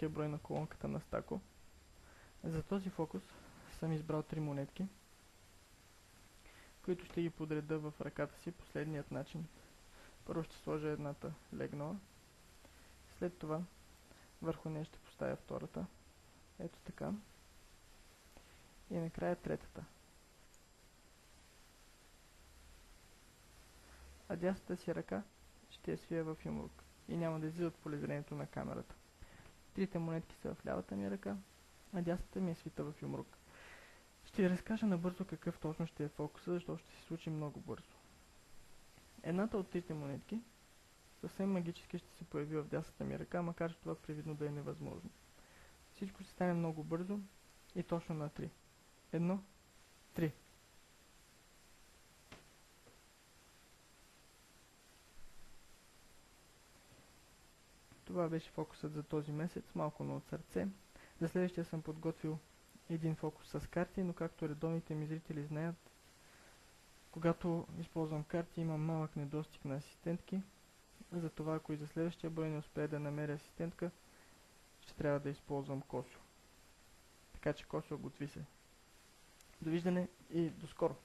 следващия брой на колонката на стако. За този фокус съм избрал 3 монетки, които ще ги подреда в ръката си последният начин. Първо ще сложа едната легнала, след това върху нея ще поставя втората, ето така, и накрая третата. А дясната си ръка ще я свия в юмрук и няма да излиза от полезрението на камерата. Трите монетки са в лявата ми ръка, а дясната ми е свита в юмрук. Ще ви разкажа набързо какъв точно ще е фокуса, защото ще се случи много бързо. Едната от трите монетки съвсем магически ще се появи в дясната ми ръка, макар че това привидно да е невъзможно. Всичко ще стане много бързо и точно на 3. 1, 3. Това беше фокусът за този месец, малко на от сърце. За следващия съм подготвил един фокус с карти, но както редовните ми зрители знаят, когато използвам карти имам малък недостиг на асистентки. Затова ако и за следващия брой не успея да намеря асистентка, ще трябва да използвам Косо. Така че Косо, готви се. Довиждане и до скоро!